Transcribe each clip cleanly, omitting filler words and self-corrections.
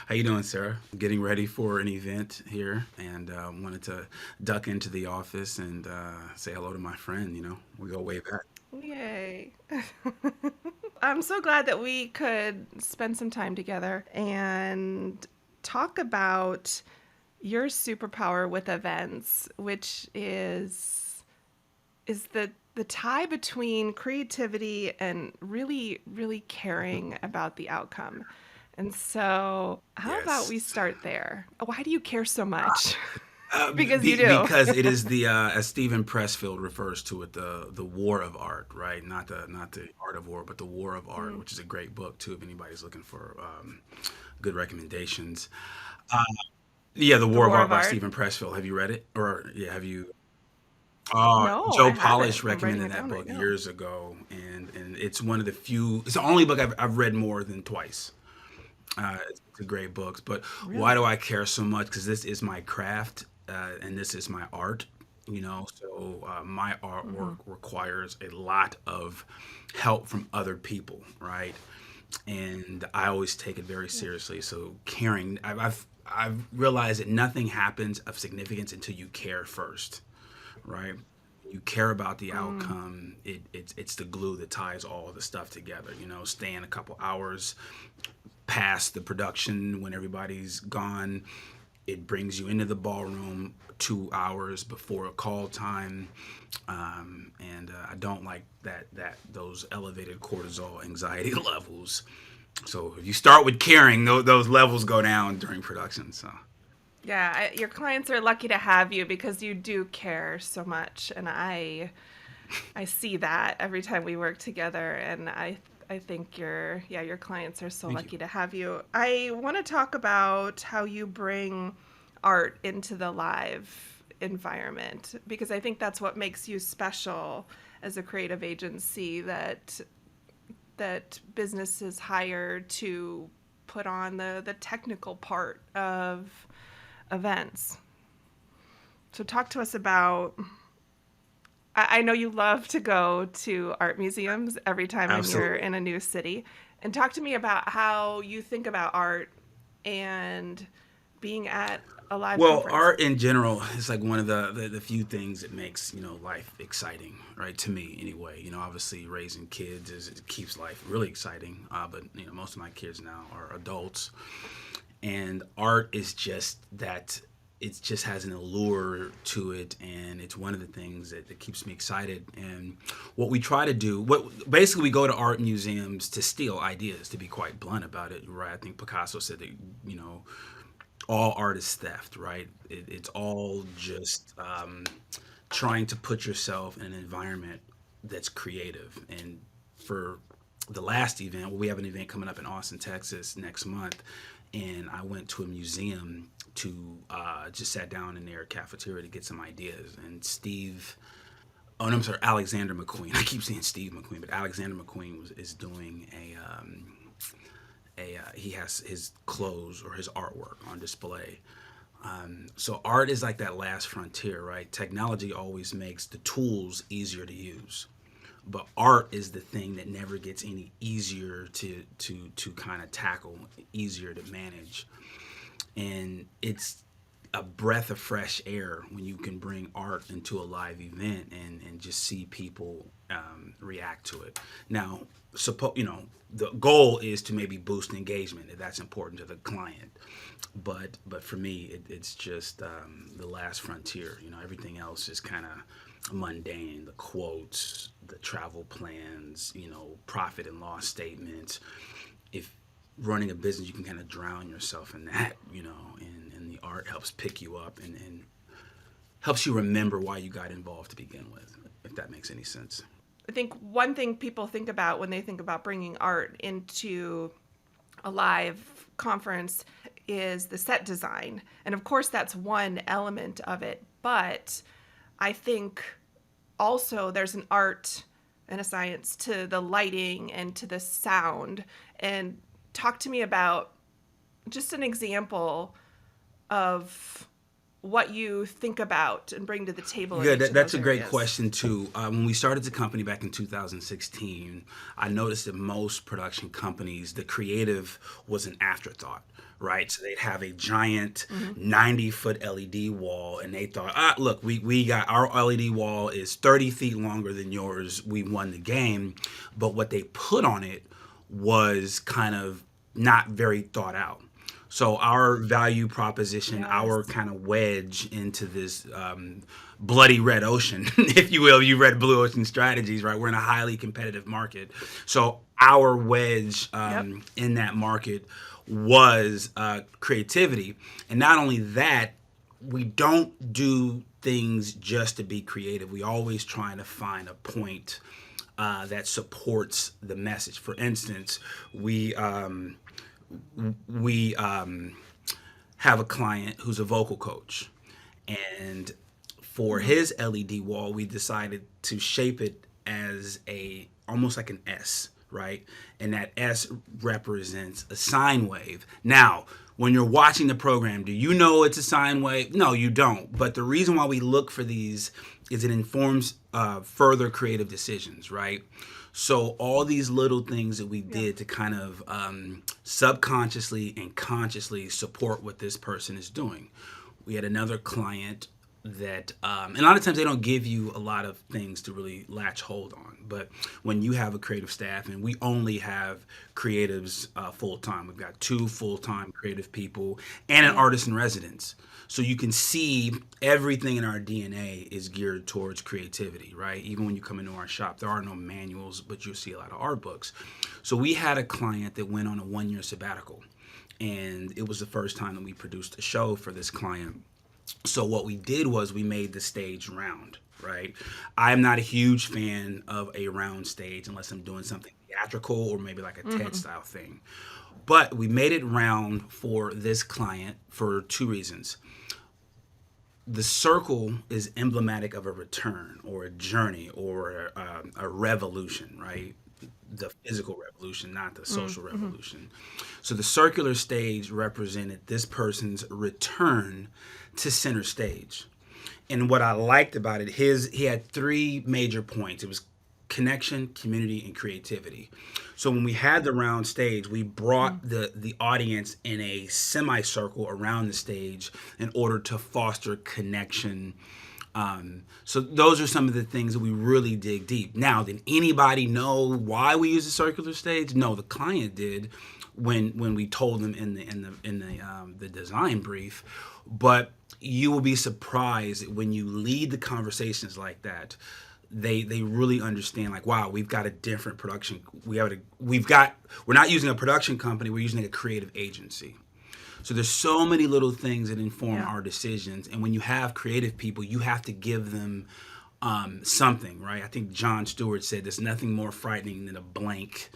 How you doing, Sarah? Getting ready for an event here, and wanted to duck into the office and say hello to my friend. We go way back. Yay. I'm so glad that we could spend some time together and talk about your superpower with events, which is the tie between creativity and really caring about the outcome. And so, how about Yes, we start there? Why do you care so much? Because you do. because it is the as Stephen Pressfield refers to it, the war of art, right? Not the art of war, but the war of art, Mm. which is a great book too. If anybody's looking for good recommendations, uh, yeah, the The War of War Art of by Art? Stephen Pressfield. Have you read it, or yeah, have you? No, Joe I Polish haven't. I'm writing recommended it that down right book now. years ago, and it's one of the few. It's the only book I've read more than twice. It's a great book, but why do Really? I care so much? Because this is my craft, and this is my art. So my artwork Hmm. requires a lot of help from other people, right? And I always take it very Yeah. seriously. So caring, I've realized that nothing happens of significance until you care first, right? You care about the Mm. outcome. It's the glue that ties all the stuff together. Staying a couple hours past the production when everybody's gone. It brings you into the ballroom 2 hours before a call time, and I don't like that those elevated cortisol anxiety levels. So if you start with caring, those levels go down during production. So Yeah, your clients are lucky to have you because you do care so much, and I see that every time we work together, and I think your clients are so thank you. lucky to have you. I want to talk about how you bring art into the live environment because I think that's what makes you special as a creative agency that businesses hire to put on the technical part of events. So talk to us about. I know you love to go to art museums every time when you're Absolutely. in a new city, and talk to me about how you think about art and being at a live Well, conference. art in general is like one of the few things that makes life exciting, right? To me, anyway. Obviously, raising kids it keeps life really exciting. But most of my kids now are adults, and art is just that. It just has an allure to it, and it's one of the things that keeps me excited. And what we try to do, what basically we go to art museums to steal ideas. To be quite blunt about it, right? I think Picasso said that you know all art is theft, right? It's all just trying to put yourself in an environment that's creative. And for the last event, well, we have an event coming up in Austin, Texas next month, and I went to a museum to just sat down in their cafeteria to get some ideas. And oh no, I'm sorry, Alexander McQueen. I keep saying Steve McQueen, but Alexander McQueen is doing he has his clothes or his artwork on display. So art is like that last frontier, right? Technology always makes the tools easier to use, but art is the thing that never gets any easier to kind of tackle, easier to manage, and it's a breath of fresh air when you can bring art into a live event and just see people react to it. Now, the goal is to maybe boost engagement if that's important to the client, but for me it's just the last frontier. Everything else is kind of mundane. The quotes, the travel plans, profit and loss statements. If running a business, you can kind of drown yourself in that, and the art helps pick you up and helps you remember why you got involved to begin with, if that makes any sense. I think one thing people think about when they think about bringing art into a live conference is the set design. And of course, that's one element of it. But I think also there's an art and a science to the lighting and to the sound. And talk to me about just an example of what you think about and bring to the table in Yeah, each of that's those a great areas. question too. When we started the company back in 2016, I noticed that most production companies, the creative was an afterthought, right? So they'd have a giant Mm-hmm. 90-foot LED wall, and they thought, look, we got our LED wall is 30 feet longer than yours. We won the game. But what they put on it was kind of not very thought out. So our value proposition, Yes. our kind of wedge into this bloody red ocean, if you will, you read Blue Ocean Strategies, right? We're in a highly competitive market. So our wedge Yep. in that market was creativity. And not only that, we don't do things just to be creative. We always trying to find a point that supports the message. For instance, we have a client who's a vocal coach, and for Mm-hmm. his LED wall, we decided to shape it as a almost like an S, right? And that S represents a sine wave. Now, when you're watching the program, do you know it's a sine wave? No, you don't. But the reason why we look for these is it informs further creative decisions, right? So all these little things that we Yep. did to kind of subconsciously and consciously support what this person is doing. We had another client that, and a lot of times they don't give you a lot of things to really latch hold on. But when you have a creative staff, and we only have creatives full time, we've got 2 full time creative people and an Mm. artist in residence. So you can see everything in our DNA is geared towards creativity, right? Even when you come into our shop, there are no manuals, but you'll see a lot of art books. So we had a client that went on a 1-year sabbatical, and it was the first time that we produced a show for this client. So what we did was we made the stage round, right? I'm not a huge fan of a round stage unless I'm doing something theatrical or maybe like a TED Mm-hmm. style thing. But we made it round for this client for 2 reasons. The circle is emblematic of a return or a journey or a revolution, right? The physical revolution, not the social Mm-hmm. revolution. So the circular stage represented this person's return to center stage. And what I liked about it, he had 3 major points. It was connection, community, and creativity. So when we had the round stage, we brought the audience in a semicircle around the stage in order to foster connection. So those are some of the things that we really dig deep. Now, did anybody know why we use a circular stage? No, the client did when we told them in the design brief. But you will be surprised when you lead the conversations like that. They really understand, like, wow, we've got a different production. We're not using a production company, we're using a creative agency. So there's so many little things that inform Yeah. our decisions, and when you have creative people, you have to give them something, right? I think John Stewart said there's nothing more frightening than a blank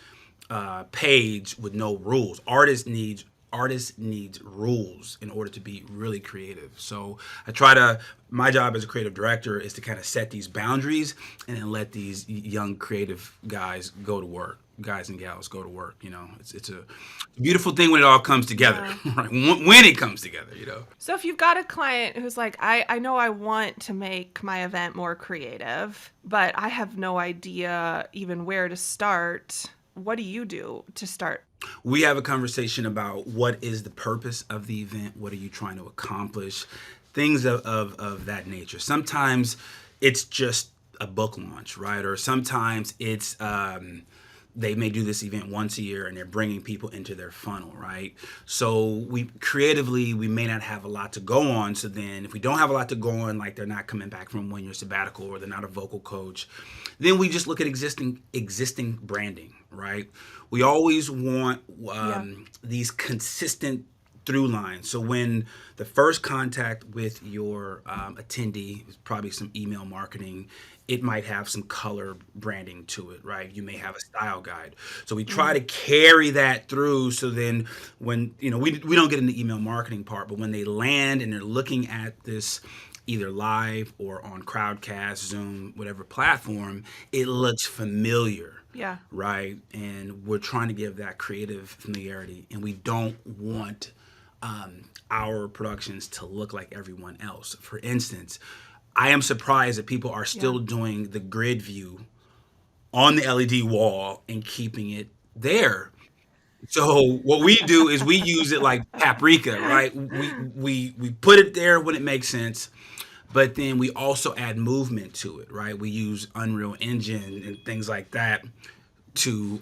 page with no rules. Artists needs rules in order to be really creative. So my job as a creative director is to kind of set these boundaries and then let these young creative guys go to work, guys and gals go to work. It's a beautiful thing when it all comes together, Yeah. right? When it comes together. So if you've got a client who's like, I know I want to make my event more creative, but I have no idea even where to start, what do you do to start? We have a conversation about what is the purpose of the event, what are you trying to accomplish, things of that nature. Sometimes it's just a book launch, right? Or sometimes it's they may do this event once a year and they're bringing people into their funnel, right? So we may not have a lot to go on. So then if we don't have a lot to go on, like they're not coming back from 1-year sabbatical or they're not a vocal coach, then we just look at existing branding, right? We always want Yeah. these consistent through lines. So when the first contact with your attendee is probably some email marketing, it might have some color branding to it, right? You may have a style guide. So we try to Mm. carry that through. So then when, we don't get into the email marketing part, but when they land and they're looking at this either live or on Crowdcast, Zoom, whatever platform, it looks familiar, Yeah. right? And we're trying to give that creative familiarity, and we don't want our productions to look like everyone else. For instance, I am surprised that people are Yeah. still doing the grid view on the LED wall and keeping it there. So what we do is we use it like paprika, right? We put it there when it makes sense, but then we also add movement to it, right? We use Unreal Engine and things like that to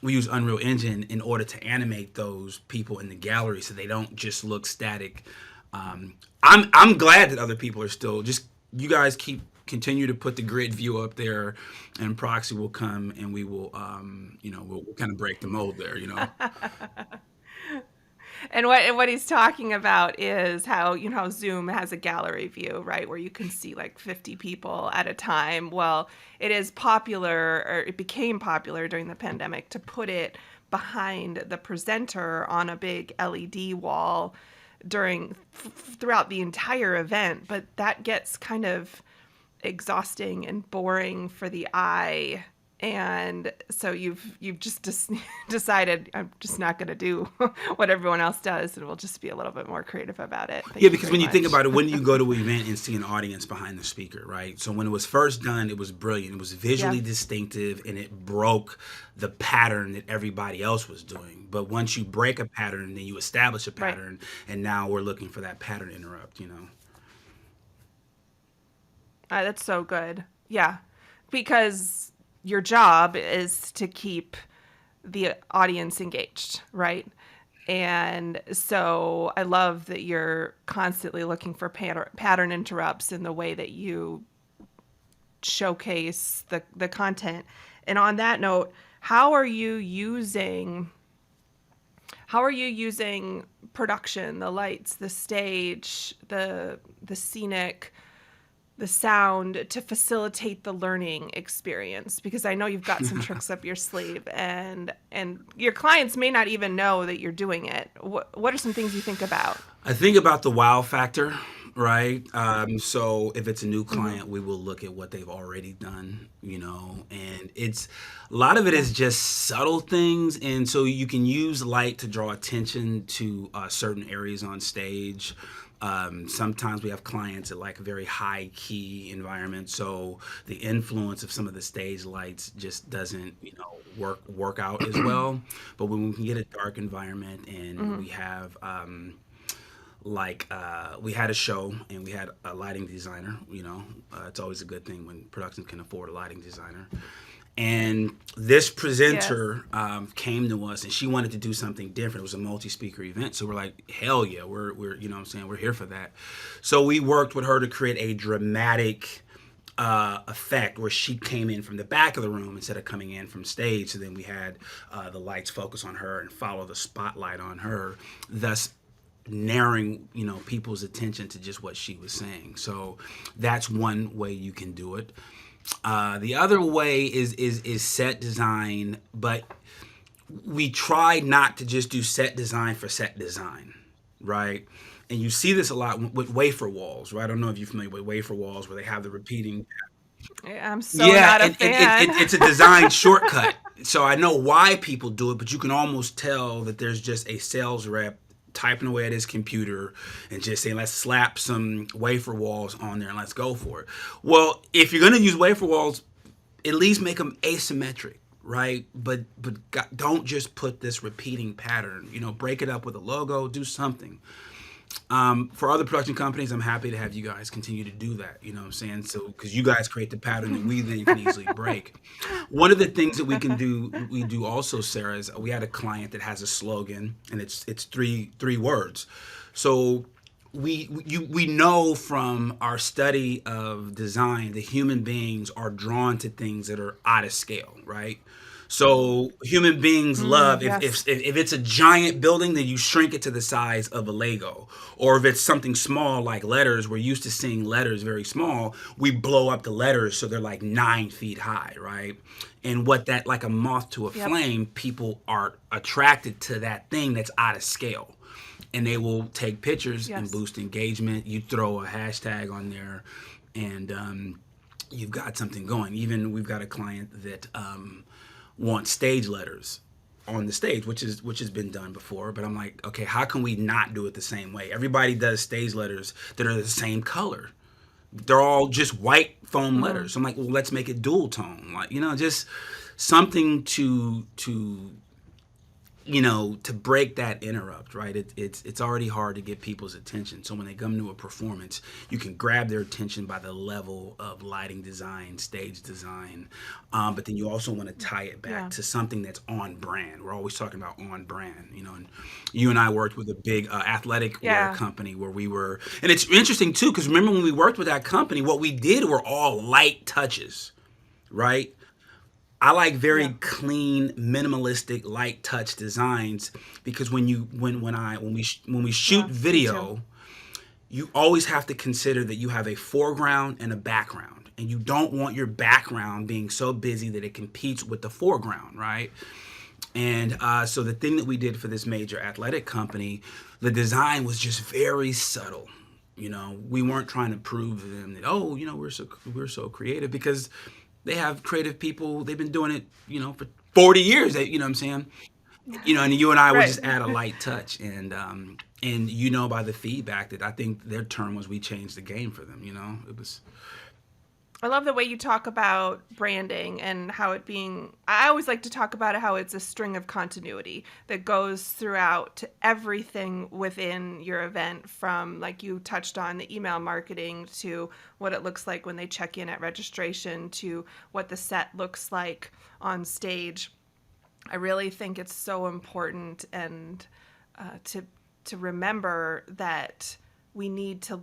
we use Unreal Engine in order to animate those people in the gallery so they don't just look static. I'm glad that other people are still just you guys keep continue to put the grid view up there, and Proxy will come and we will we'll kind of break the mold there. And what he's talking about is how, how Zoom has a gallery view, right, where you can see like 50 people at a time. Well, it is popular, or it became popular during the pandemic, to put it behind the presenter on a big LED wall throughout the entire event. But that gets kind of exhausting and boring for the eye. And so you've just decided, I'm just not going to do what everyone else does, and we'll just be a little bit more creative about it. Thank Yeah, you because very when you think much. about it, when you go to an event and see an audience behind the speaker, right? So when it was first done, it was brilliant. It was Yeah, visually distinctive and it broke the pattern that everybody else was doing. But once you break a pattern, then you establish a right. pattern, and now we're looking for that pattern interrupt. That's so good. Yeah, because your job is to keep the audience engaged, right? And so I love that you're constantly looking for pattern interrupts in the way that you showcase the content. And on that note, how are you using production, the lights, the stage, the scenic, the sound to facilitate the learning experience? Because I know you've got some tricks up your sleeve, and your clients may not even know that you're doing it. What are some things you think about? I think about the wow factor, right? So if it's a new Mm-hmm. client, we will look at what they've already done, and it's a lot of it Yeah. is just subtle things. And so you can use light to draw attention to certain areas on stage. Sometimes we have clients that like a very high key environment, so the influence of some of the stage lights just doesn't, work out as well. But when we can get a dark environment and Mm-hmm. we have we had a show and we had a lighting designer. It's always a good thing when production can afford a lighting designer. And this Yes. presenter came to us and she wanted to do something different. It was a multi-speaker event, so we're like, hell yeah, we're you know what I'm saying, we're here for that. So we worked with her to create a dramatic effect where she came in from the back of the room instead of coming in from stage. So then we had the lights focus on her and follow the spotlight on her, thus narrowing people's attention to just what she was saying. So that's one way you can do it. The other way is set design, but we try not to just do set design for set design, right? And you see this a lot with wafer walls, right? I don't know if you're familiar with wafer walls where they have the repeating. I'm so Yeah, not a and fan. it's a design shortcut. So I know why people do it, but you can almost tell that there's just a sales rep typing away at his computer and just saying, let's slap some wafer walls on there and let's go for it. Well, if you're going to use wafer walls, at least make them asymmetric, right? But don't just put this repeating pattern. Break it up with a logo, do something. For other production companies, I'm happy to have you guys continue to do that. You know what I'm saying? So, because you guys create the pattern that we then can easily break. One of the things that we do also, Sarah, is we had a client that has a slogan, and it's three words. So we know from our study of design that human beings are drawn to things that are out of scale, right? So human beings love Yes. if it's a giant building, then you shrink it to the size of a Lego. Or if it's something small like letters, we're used to seeing letters very small. We blow up the letters so they're like 9 feet high, right? And what that like a moth to a Yep. flame, people are attracted to that thing that's out of scale, and they will take pictures and Yes. boost engagement. You throw a hashtag on there, and you've got something going. Even we've got a client that wants stage letters. on the stage, which has been done before. But I'm like, okay, how can we not do it the same way? Everybody does stage letters that are the same color. They're all just white foam Hmm. letters. I'm like, well, let's make it dual tone, like just something to break that interrupt, right? It's already hard to get people's attention. So when they come to a performance, you can grab their attention by the level of lighting design, stage design, but then you also want to tie it back Yeah. to something that's on brand. We're always talking about on brand, and you and I worked with a big athletic wear Yeah. company where we were, and it's interesting too, because remember when we worked with that company, what we did were all light touches, right? I like very Yeah. clean, minimalistic, light touch designs because when we shoot Yeah. Me too. video, you always have to consider that you have a foreground and a background, and you don't want your background being so busy that it competes with the foreground, right? And so the thing that we did for this major athletic company, the design was just very subtle. We weren't trying to prove to them that we're so creative because they have creative people. They've been doing it, for 40 years. You know what I'm saying? And you and I would Right. just add a light touch, and by the feedback that I think their term was we changed the game for them. It was I love the way you talk about branding and how it being. I always like to talk about it how it's a string of continuity that goes throughout to everything within your event, from like you touched on the email marketing to what it looks like when they check in at registration to what the set looks like on stage. I really think it's so important and to remember that we need to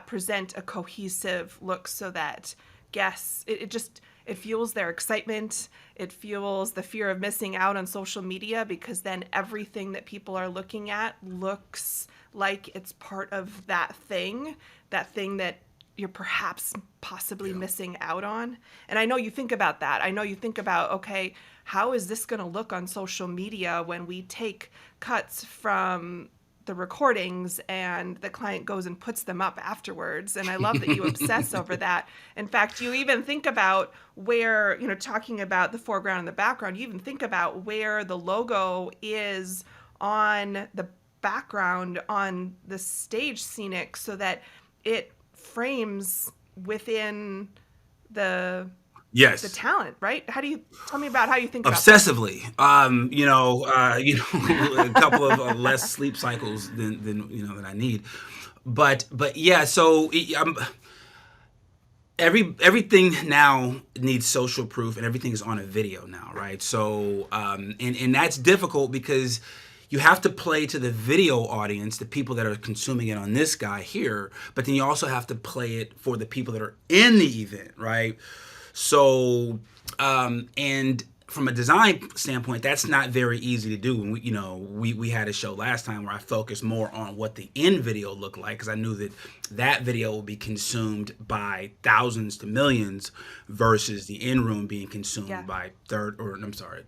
present a cohesive look so that guests it fuels their excitement, it fuels the fear of missing out on social media, because then everything that people are looking at looks like it's part of that thing that you're perhaps possibly yeah. missing out on. And I know you think about that. I know you think about, okay, how is this going to look on social media when we take cuts from the recordings and the client goes and puts them up afterwards? And I love that you obsess over that. In fact, you even think about where, talking about the foreground and the background, you even think about where the logo is on the background on the stage scenic so that it frames within the the Yes. talent, right? How do you tell me about how you think about that? Obsessively. A couple of less sleep cycles than I need, but yeah. So everything now needs social proof, and everything is on a video now, right? So and that's difficult because you have to play to the video audience, the people that are consuming it on this guy here, but then you also have to play it for the people that are in the event, right? So and from a design standpoint, that's not very easy to do. And we had a show last time where I focused more on what the end video looked like, because I knew that video will be consumed by thousands to millions versus the in room being Yeah. consumed by 400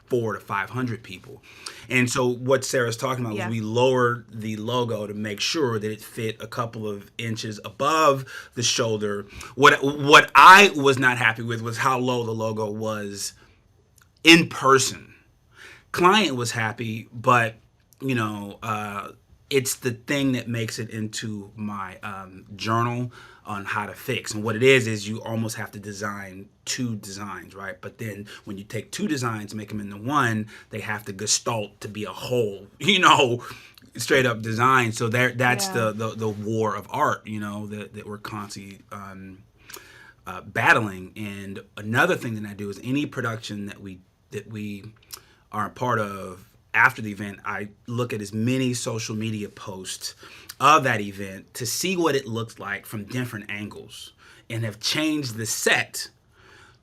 to 500 people. And so what Sarah's talking about was Yeah. we lowered the logo to make sure that it fit a couple of inches above the shoulder. What I was not happy with was how low the logo was in person. Client was happy, but it's the thing that makes it into my journal on how to fix. And what it is you almost have to design two designs, right? But then when you take two designs, make them into one, they have to gestalt to be a whole, straight up design. So that's Yeah. the war of art, that we're constantly battling. And another thing that I do is any production that we are a part of after the event, I look at as many social media posts of that event to see what it looks like from different angles, and have changed the set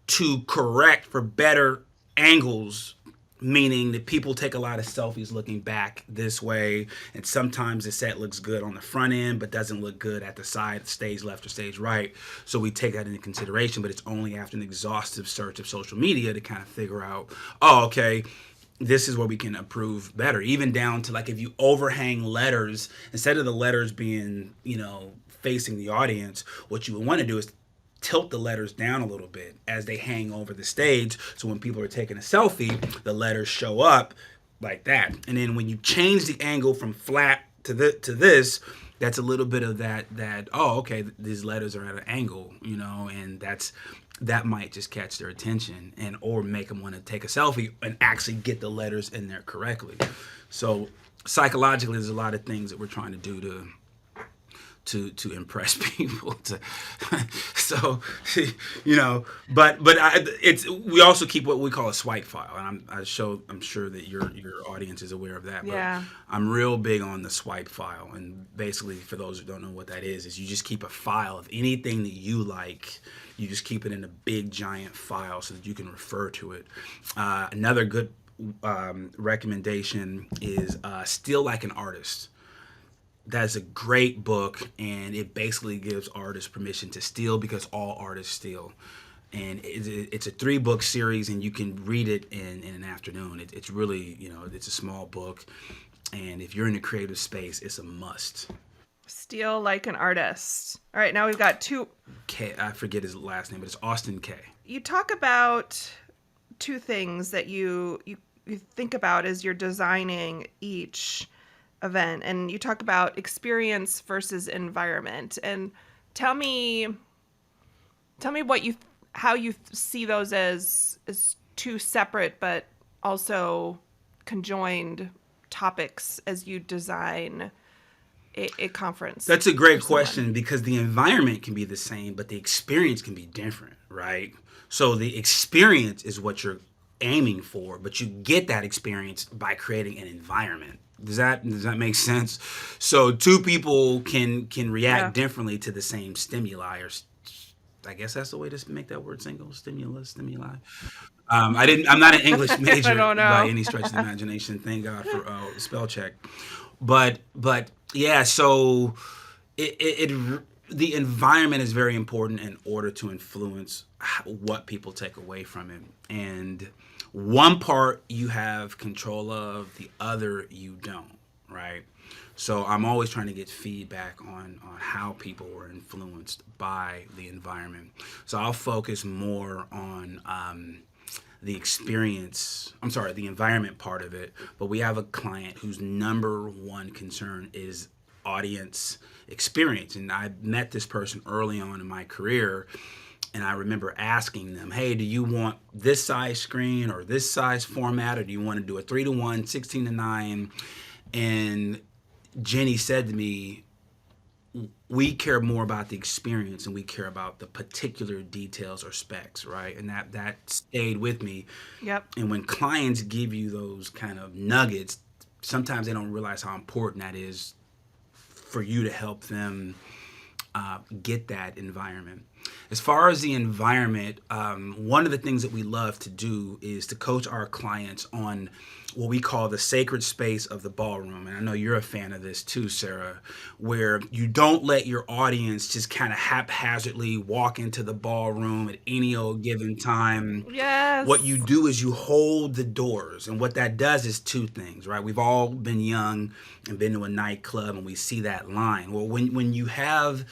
to correct for better angles, meaning that people take a lot of selfies looking back this way, and sometimes the set looks good on the front end but doesn't look good at the side, stage left or stage right. So we take that into consideration, but it's only after an exhaustive search of social media to kind of figure out, oh, okay, this is where we can improve better, even down to like if you overhang letters, instead of the letters being facing the audience, what you would want to do is tilt the letters down a little bit as they hang over the stage. So when people are taking a selfie, the letters show up like that. And then when you change the angle from flat to this, that's a little bit of that oh, okay, these letters are at an angle, and that might just catch their attention and or make them want to take a selfie and actually get the letters in there correctly. So psychologically, there's a lot of things that we're trying to do to impress people. So it's we also keep what we call a swipe file, and I'm sure that your audience is aware of that. Yeah. But I'm real big on the swipe file, and basically, for those who don't know what that is you just keep a file of anything that you like. You just keep it in a big giant file so that you can refer to it. Another good recommendation is Steal Like an Artist. That's a great book, and it basically gives artists permission to steal because all artists steal. And it's a 3-book series, and you can read it in an afternoon. It's really, it's a small book, and if you're in a creative space, it's a must. Steal Like an Artist. All right, now we've got two. I forget his last name, but it's Austin K. You talk about two things that you think about as you're designing each event, and you talk about experience versus environment. And tell me how you see those as two separate but also conjoined topics as you design a conference. That's a great question, because the environment can be the same, but the experience can be different, right? So the experience is what you're aiming for, but you get that experience by creating an environment. Does that make sense? So two people can react differently to the same stimuli, or I guess that's the way to make that word single. Stimuli. I'm not an English major by any stretch of the imagination. Thank God for spell check. But yeah, so the environment is very important in order to influence what people take away from it. And one part you have control of, the other you don't, right? So I'm always trying to get feedback on how people were influenced by the environment. So I'll focus more on the environment part of it. But we have a client whose number one concern is audience experience. And I met this person early on in my career, and I remember asking them, hey, do you want this size screen or this size format, or do you want to do a 3:1, 16:9? And Jenny said to me, we care more about the experience and we care about the particular details or specs, right? And that stayed with me. Yep. And when clients give you those kind of nuggets, sometimes they don't realize how important that is for you to help them get that environment. As far as the environment, one of the things that we love to do is to coach our clients on what we call the sacred space of the ballroom. And I know you're a fan of this too, Sarah, where you don't let your audience just kind of haphazardly walk into the ballroom at any old given time. Yes. What you do is you hold the doors. And what that does is two things, right? We've all been young and been to a nightclub, and we see that line. Well, when you have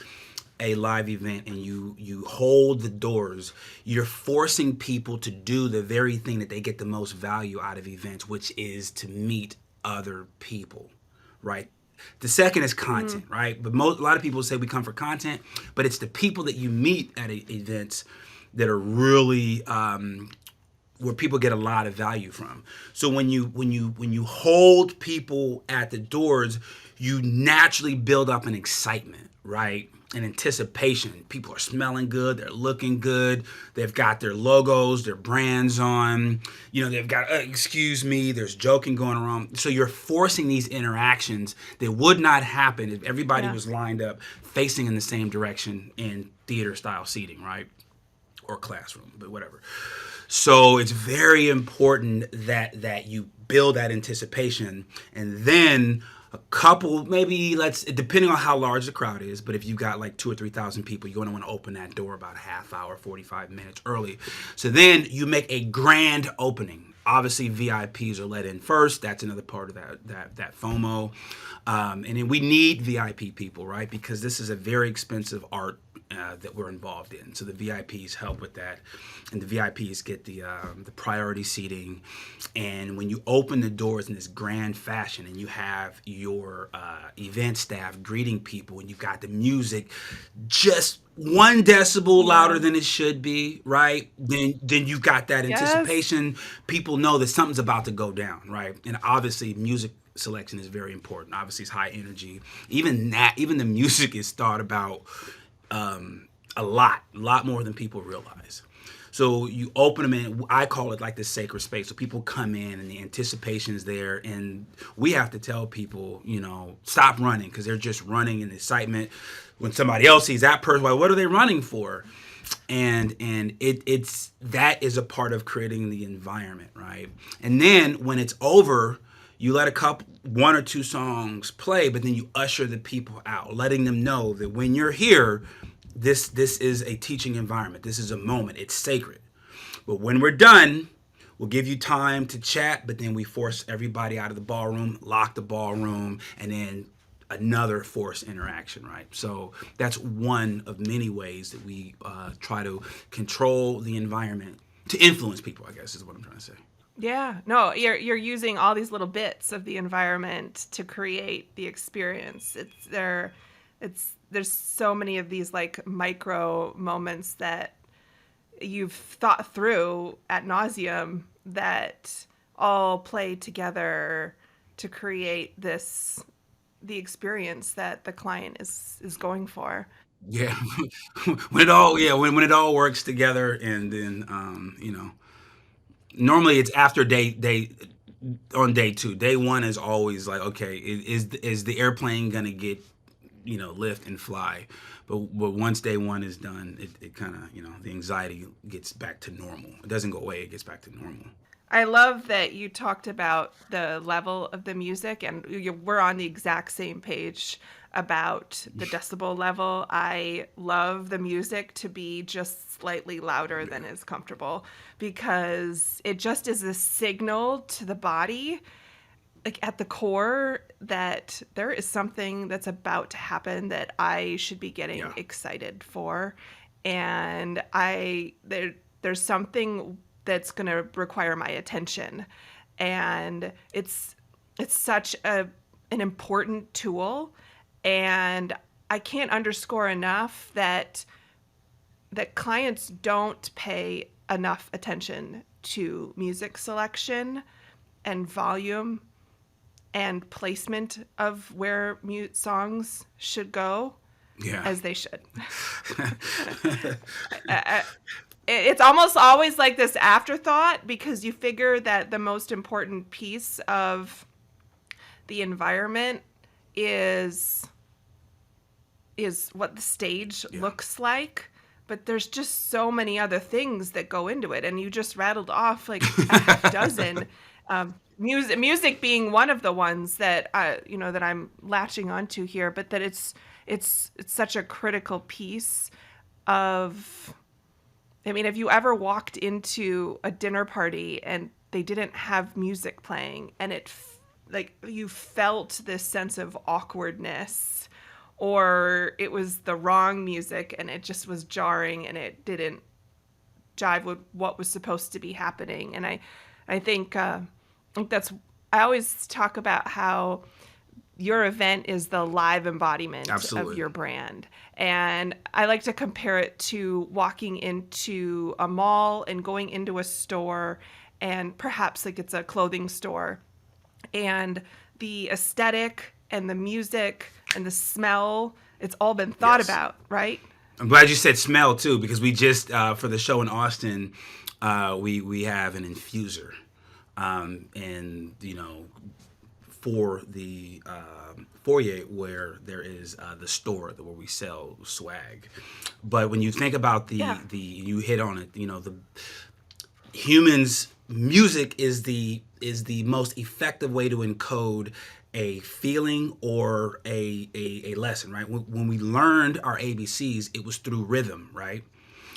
a live event and you hold the doors, you're forcing people to do the very thing that they get the most value out of events, which is to meet other people, right? The second is content, right? But a lot of people say we come for content, but it's the people that you meet at events that are really where people get a lot of value from. So when you hold people at the doors, you naturally build up an excitement, right? An anticipation. People are smelling good. They're looking good. They've got their logos, their brands on. They've got, excuse me, there's joking going around. So you're forcing these interactions that would not happen if everybody was lined up facing in the same direction in theater style seating, right? Or classroom, but whatever. So it's very important that you build that anticipation, and then a couple, maybe depending on how large the crowd is, but if you've got like 2,000 or 3,000 people, you're going to want to open that door about a half hour, 45 minutes early. So then you make a grand opening. Obviously, VIPs are let in first. That's another part of that FOMO. And then we need VIP people, right? Because this is a very expensive art that we're involved in. So the VIPs help with that, and the VIPs get the priority seating. And when you open the doors in this grand fashion, and you have your event staff greeting people, and you've got the music just 1 decibel louder Yeah. than it should be, right? Then you've got that Yes. anticipation. People know that something's about to go down, right? And obviously, music selection is very important. Obviously, it's high energy. Even the music is thought about a lot more than people realize. So you open them in. I call it like this sacred space. So people come in and the anticipation is there, and we have to tell people, stop running because they're just running in excitement. When somebody else sees that person, like, what are they running for? And it's that is a part of creating the environment, right? And then when it's over, you let one or two songs play, but then you usher the people out, letting them know that when you're here, this is a teaching environment. This is a moment. It's sacred. But when we're done, we'll give you time to chat, but then we force everybody out of the ballroom, lock the ballroom, and then another forced interaction, right? So that's one of many ways that we try to control the environment to influence people, I guess is what I'm trying to say. Yeah. No, you're using all these little bits of the environment to create the experience. It's there's so many of these like micro moments that you've thought through ad nauseum that all play together to create the experience that the client is going for. Yeah, when it all works together, and then normally it's after day on day two. Day one is always like, okay, is the airplane gonna get lift and fly? But once day one is done, it kind of the anxiety gets back to normal. It doesn't go away; it gets back to normal. I love that you talked about the level of the music, and we're on the exact same page about the decibel level. I love the music to be just slightly louder than is comfortable because it just is a signal to the body, like at the core, that there is something that's about to happen that I should be getting Yeah, excited for. And there's something that's going to require my attention. And it's such an important tool, and I can't underscore enough that clients don't pay enough attention to music selection and volume and placement of where songs should go yeah, as they should. It's almost always like this afterthought because you figure that the most important piece of the environment is what the stage yeah. looks like, but there's just so many other things that go into it, and you just rattled off like a half dozen. Music being one of the ones that that I'm latching onto here, but that it's such a critical piece of. I mean, have you ever walked into a dinner party and they didn't have music playing, and like you felt this sense of awkwardness, or it was the wrong music and it just was jarring and it didn't jive with what was supposed to be happening? And I think that's I always talk about how your event is the live embodiment of Absolutely. your brand. And I like to compare it to walking into a mall and going into a store, and perhaps like it's a clothing store, and the aesthetic and the music and the smell, it's all been thought Yes. about, right? I'm glad you said smell too, because we just for the show in Austin, we have an infuser, and for the foyer where there is the store where we sell swag. But when you think about Yeah. the you hit on it, the humans music is the most effective way to encode a feeling or a lesson, right? When we learned our ABCs, it was through rhythm, right?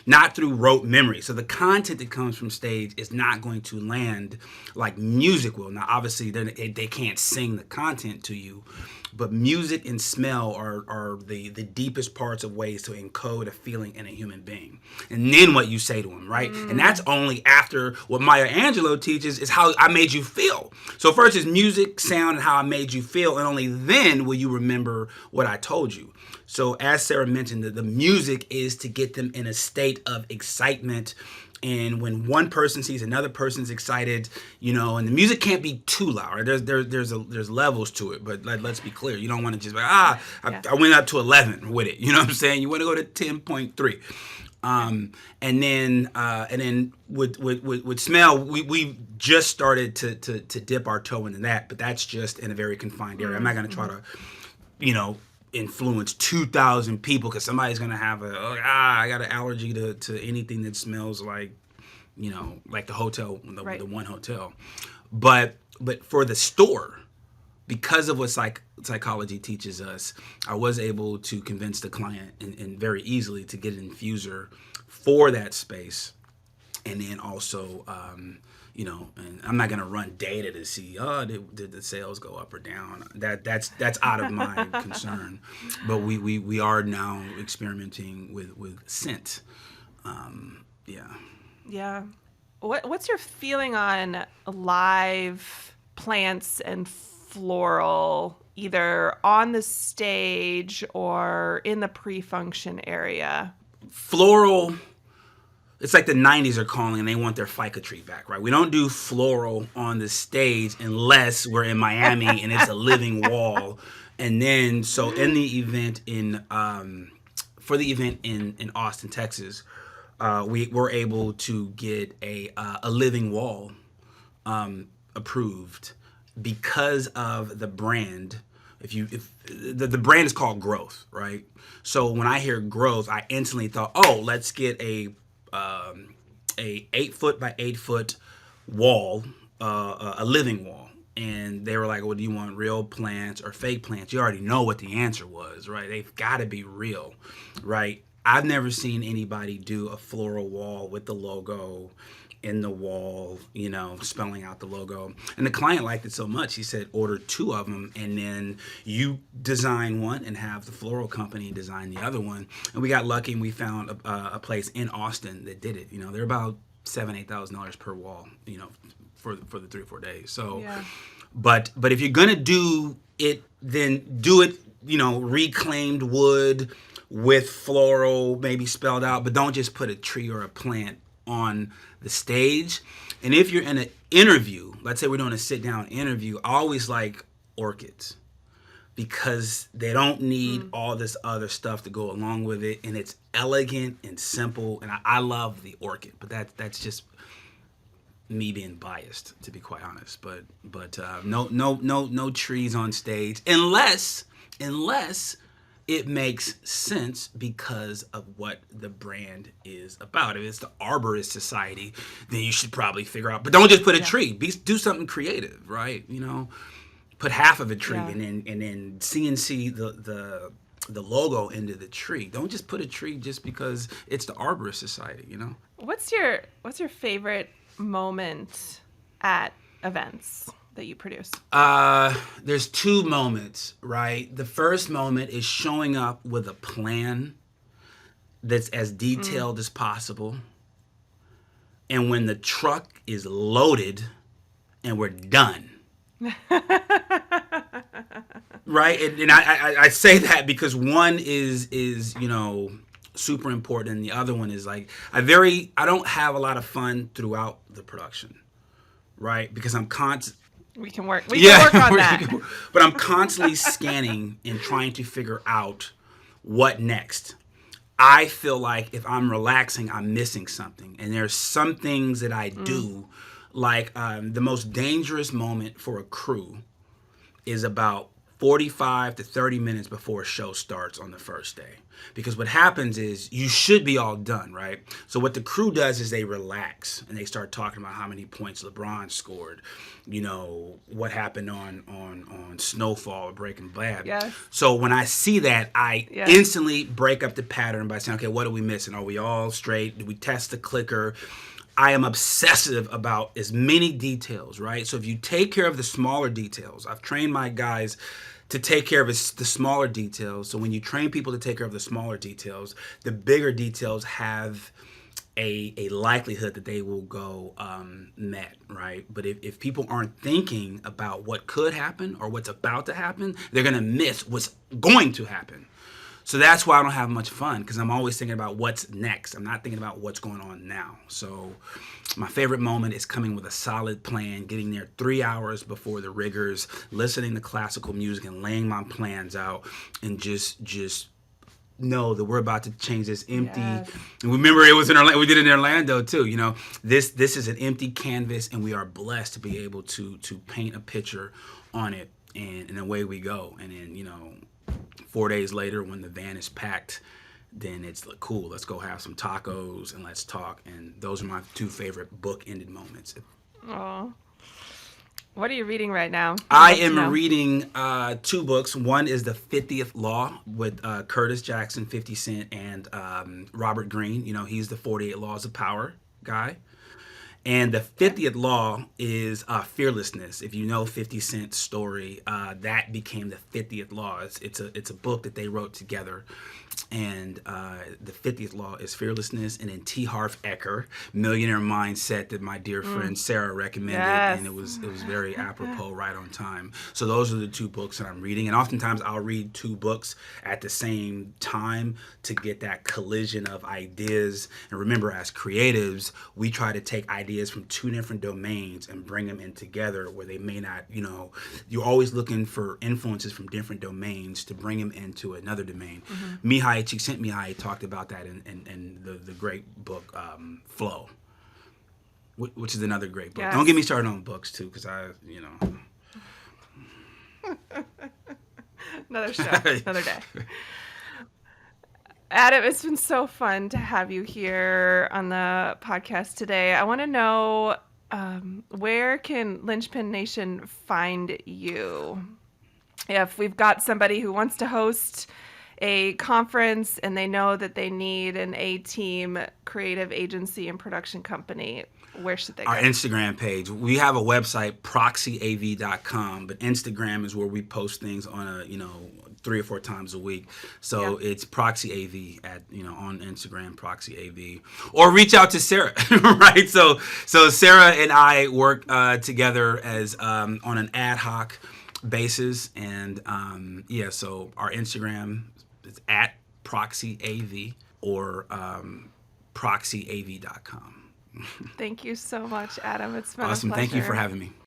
not through rote memory. So the content that comes from stage is not going to land like music will. Now, obviously, they can't sing the content to you, but music and smell are the deepest parts of ways to encode a feeling in a human being. And then what you say to them, right? And that's only after what Maya Angelou teaches is how I made you feel. So first is music, sound, and how I made you feel, and only then will you remember what I told you. So as Sarah mentioned, the music is to get them in a state of excitement. And when one person sees another person's excited, and the music can't be too loud. Right? There's levels to it, but let's be clear. You don't want to just be I went up to 11 with it. You know what I'm saying? You want to go to 10.3. And then with smell, we just started to dip our toe into that, but that's just in a very confined area. I'm not going to try to, influence 2,000 people because somebody's going to have I got an allergy to anything that smells like, like the hotel, the one hotel. But for the store, because of what psychology teaches us, I was able to convince the client and very easily to get an infuser for that space. And then also, and I'm not going to run data to see, did the sales go up or down? That's out of my concern. But we are now experimenting with scent. Yeah. What's your feeling on live plants and floral, either on the stage or in the pre-function area? Floral, it's like the 90s are calling and they want their FICA tree back, right? We don't do floral on the stage unless we're in Miami and it's a living wall. And then, so in the event for the event in Austin, Texas, we were able to get a living wall approved because of the brand. If the brand is called Growth, right? So when I hear Growth, I instantly thought, let's get a 8-foot by 8-foot wall, a living wall. And they were like, well, do you want real plants or fake plants? You already know what the answer was, right? They've got to be real, right? I've never seen anybody do a floral wall with the logo in the wall, spelling out the logo. And the client liked it so much, he said, order 2 of them, and then you design one and have the floral company design the other one. And we got lucky and we found a place in Austin that did it. They're about $7,000-8,000 per wall, for the 3 or 4 days. So, yeah. But if you're gonna do it, then do it, reclaimed wood with floral maybe spelled out, but don't just put a tree or a plant on the stage. And if you're in an interview, let's say we're doing a sit-down interview, I always like orchids because they don't need all this other stuff to go along with it, and it's elegant and simple, and I love the orchid, but that's just me being biased, to be quite honest. But no trees on stage unless it makes sense because of what the brand is about. If it's the Arborist Society, then you should probably figure out. But don't just put a tree. Do something creative, right? Put half of a tree and then CNC the logo into the tree. Don't just put a tree just because it's the Arborist Society. What's your favorite moment at events that you produce? There's 2 moments, right? The first moment is showing up with a plan that's as detailed as possible. And when the truck is loaded and we're done. Right? And I say that because one is super important, and the other one is like I don't have a lot of fun throughout the production. Right? Because I'm We can work on that. But I'm constantly scanning and trying to figure out what next. I feel like if I'm relaxing, I'm missing something. And there's some things that I do, like the most dangerous moment for a crew is about 45 to 30 minutes before a show starts on the first day. Because what happens is you should be all done, right? So what the crew does is they relax and they start talking about how many points LeBron scored, what happened on Snowfall or Breaking Bad. Yes. So when I see that, I instantly break up the pattern by saying, okay, what are we missing? Are we all straight? Did we test the clicker? I am obsessive about as many details, right? So if you take care of the smaller details, I've trained my guys to take care of the smaller details. So when you train people to take care of the smaller details, the bigger details have a likelihood that they will go met, right? But if people aren't thinking about what could happen or what's about to happen, they're going to miss what's going to happen. So that's why I don't have much fun, because I'm always thinking about what's next. I'm not thinking about what's going on now. So my favorite moment is coming with a solid plan, getting there 3 hours before the riggers, listening to classical music and laying my plans out, and just know that we're about to change this empty. Yes. And remember, it was in Orlando. We did it in Orlando too. This is an empty canvas, and we are blessed to be able to paint a picture on it, and away we go. And then 4 days later, when the van is packed, then it's like, cool, let's go have some tacos and let's talk. And those are my two favorite book-ended moments. Oh. What are you reading right now? I am reading 2 books. One is The 50th Law with Curtis Jackson, 50 Cent, and Robert Greene. He's the 48 Laws of Power guy. And the 50th Law is fearlessness. If you know 50 Cent's story, that became the 50th Law. It's a book that they wrote together. And the 50th Law is fearlessness. And then T. Harv Eker, Millionaire Mindset, that my dear friend Sarah recommended. Yes. And it was very apropos, right on time. So those are the 2 books that I'm reading. And oftentimes I'll read 2 books at the same time to get that collision of ideas. And remember, as creatives, we try to take ideas from 2 different domains and bring them in together where they may not, you're always looking for influences from different domains to bring them into another domain. Mm-hmm. Mihai Csikszentmihalyi talked about that in the great book Flow, which is another great book. Yes. Don't get me started on books too, because Another show, another day. Adam, it's been so fun to have you here on the podcast today. I want to know, where can Linchpin Nation find you? If we've got somebody who wants to host a conference and they know that they need an A-team creative agency and production company, where should they go? Our Instagram page. We have a website, proxyav.com, but Instagram is where we post things on 3 or 4 times a week. So it's ProxyAV on Instagram, ProxyAV. Or reach out to Sarah, right? So Sarah and I work together as on an ad hoc basis. And so our Instagram is at ProxyAV or ProxyAV.com. Thank you so much, Adam. It's been awesome. a pleasure. Thank you for having me.